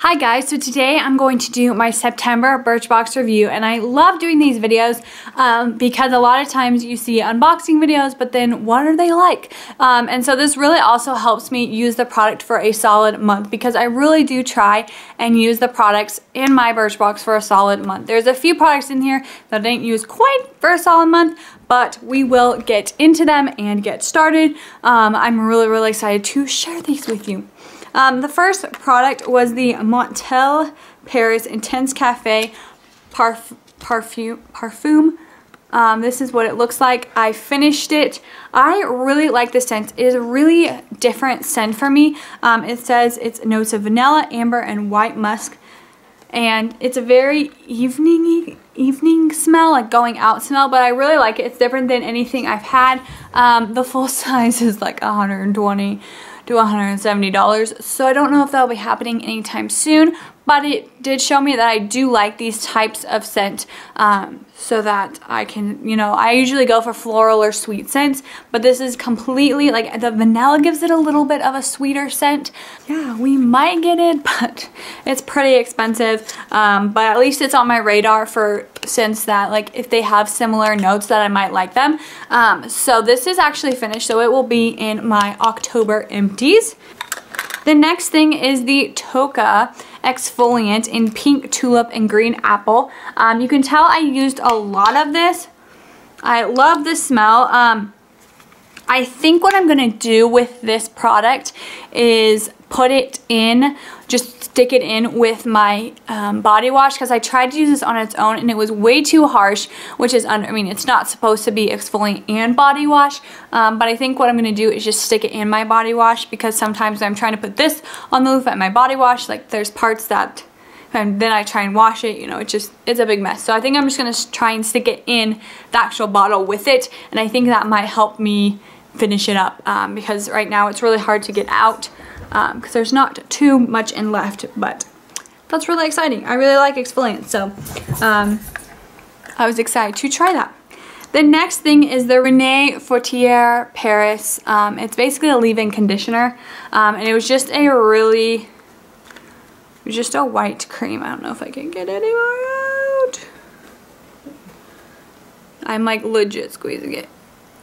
Hi guys, so today I'm going to do my September Birchbox review, and I love doing these videos because a lot of times you see unboxing videos, but then what are they like? And so this really also helps me use the product for a solid month because I really do try and use the products in my Birchbox for a solid month. There's a few products in here that I didn't use quite for a solid month, but we will get into them and get started. I'm really excited to share these with you. The first product was the Montel Paris Intense Cafe Parfum. This is what it looks like. I finished it. I really like the scent. It is a really different scent for me. It says it's notes of vanilla, amber, and white musk. And it's a very evening smell, like going out smell, but I really like it. It's different than anything I've had. The full size is like $120 to $170, so I don't know if that'll be happening anytime soon, but it did show me that I do like these types of scent, so that I can, you know, I usually go for floral or sweet scents, but this is completely, like, the vanilla gives it a little bit of a sweeter scent. Yeah, we might get it, but it's pretty expensive, but at least it's on my radar for scents that, like, if they have similar notes that I might like them. So this is actually finished, so it will be in my October empties. The next thing is the Toka exfoliant in pink tulip and green apple. You can tell I used a lot of this. I love the smell. I think what I'm gonna do with this product is put it in, just stick it in with my body wash, because I tried to use this on its own and it was way too harsh, which is, I mean, it's not supposed to be exfoliant and body wash, but I think what I'm going to do is just stick it in my body wash, because sometimes I'm trying to put this on the loofah and my body wash, like there's parts that, and then I try and wash it, you know, it's a big mess. So I think I'm just going to try and stick it in the actual bottle with it, and I think that might help me finish it up, because right now it's really hard to get out, because there's not too much in left, but that's really exciting. I really like exfoliants, so I was excited to try that. The next thing is the Renee Fortier Paris. It's basically a leave-in conditioner, and it was just a really, it was just a white cream. I don't know if I can get any more out. I'm like legit squeezing it,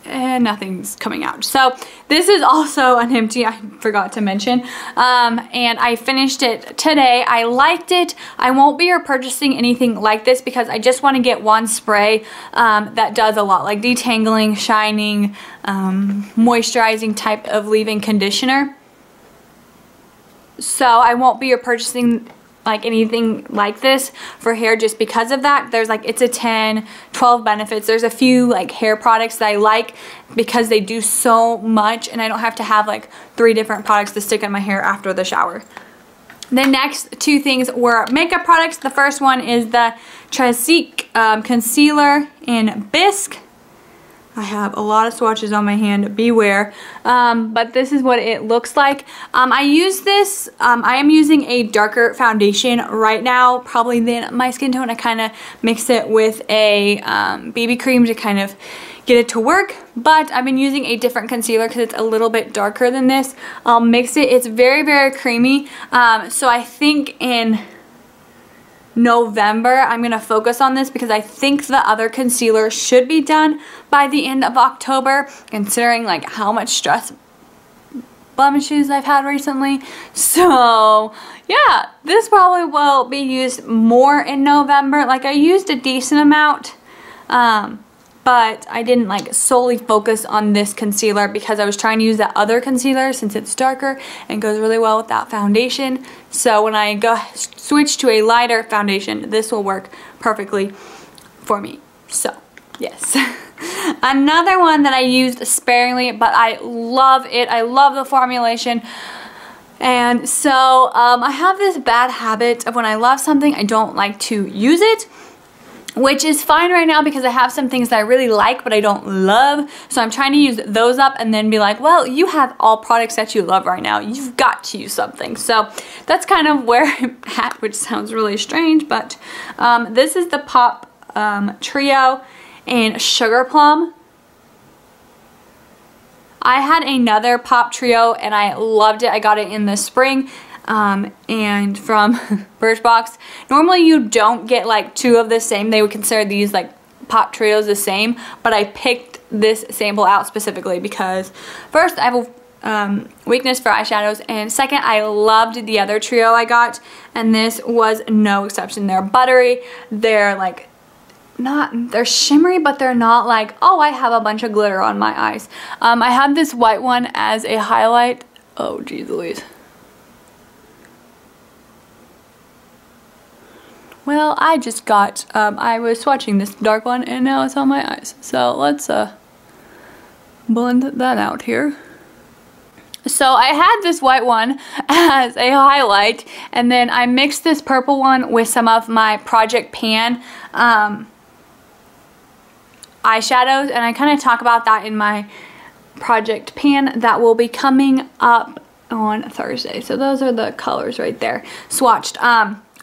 and nothing's coming out. So this is also an empty, I forgot to mention, and I finished it today. I liked it. I won't be repurchasing anything like this because I just want to get one spray that does a lot, like detangling, shining, moisturizing type of leave-in conditioner. So I won't be repurchasing like anything like this for hair just because of that. There's like, it's a 10, 12 benefits. There's a few like hair products that I like because they do so much and I don't have to have like 3 different products to stick in my hair after the shower. The next 2 things were makeup products. The first one is the Tresic Concealer in Bisque. I have a lot of swatches on my hand, beware. But this is what it looks like. I use this, I am using a darker foundation right now, probably than my skin tone. I kind of mix it with a BB cream to kind of get it to work, but I've been using a different concealer because it's a little bit darker than this. I'll mix it. It's very creamy. So I think in November I'm gonna focus on this because I think the other concealer should be done by the end of October, considering like how much stress blemishes I've had recently. So yeah, this probably will be used more in November. Like I used a decent amount, but I didn't like solely focus on this concealer because I was trying to use that other concealer since it's darker and goes really well with that foundation. So when I go switch to a lighter foundation, this will work perfectly for me. So yes. Another one that I used sparingly, but I love it. I love the formulation. And so I have this bad habit of when I love something, I don't like to use it, which is fine right now because I have some things that I really like but I don't love. So I'm trying to use those up and then be like, well, you have all products that you love right now. You've got to use something. So that's kind of where I'm at, which sounds really strange, but this is the Pop Trio in Sugar Plum. I had another Pop Trio and I loved it. I got it in the spring. and from Birchbox. Normally you don't get like 2 of the same. They would consider these like pop trios the same, but I picked this sample out specifically because first I have a weakness for eyeshadows, and second, I loved the other trio I got, and this was no exception. They're buttery, they're like they're shimmery, but they're not like, oh, I have a bunch of glitter on my eyes. I have this white one as a highlight. Oh geez Louise. Well, I just got, I was swatching this dark one and now it's on my eyes. So let's blend that out here. So I had this white one as a highlight, and then I mixed this purple one with some of my Project Pan eyeshadows, and I kind of talk about that in my Project Pan that will be coming up on Thursday. So those are the colors right there swatched.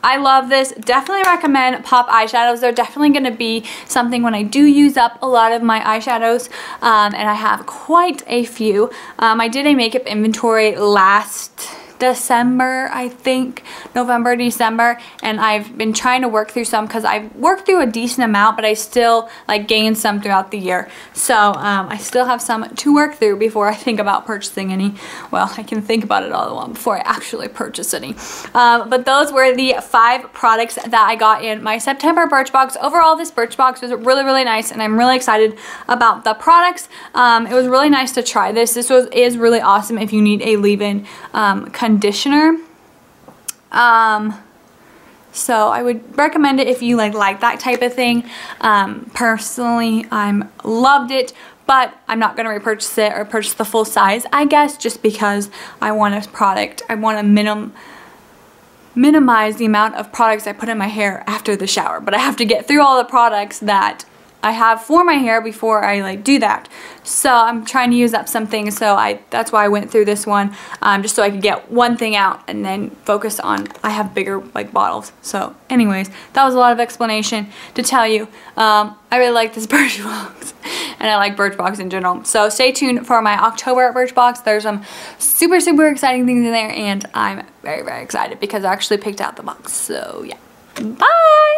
I love this. Definitely recommend pop eyeshadows. They're definitely going to be something when I do use up a lot of my eyeshadows, and I have quite a few. I did a makeup inventory last December, I think, November, December, and I've been trying to work through some because I've worked through a decent amount, but I still like gained some throughout the year. So I still have some to work through before I think about purchasing any. Well, I can think about it all I want before I actually purchase any. But those were the 5 products that I got in my September Birchbox. Overall, this Birchbox was really, really nice, and I'm really excited about the products. It was really nice to try this. This is really awesome if you need a leave-in conditioner. So I would recommend it if you like that type of thing. Personally, I loved it, but I'm not going to repurchase it or purchase the full size, I guess, just because I want a product. I want to minimize the amount of products I put in my hair after the shower, but I have to get through all the products that I have for my hair before I do that. So I'm trying to use up some things, so that's why I went through this one, just so I could get one thing out and then focus on, I have bigger bottles. So anyways, that was a lot of explanation to tell you. I really like this Birchbox, and I like Birchbox in general. So stay tuned for my October Birchbox. There's some super, super exciting things in there, and I'm very, very excited because I actually picked out the box. So yeah, bye!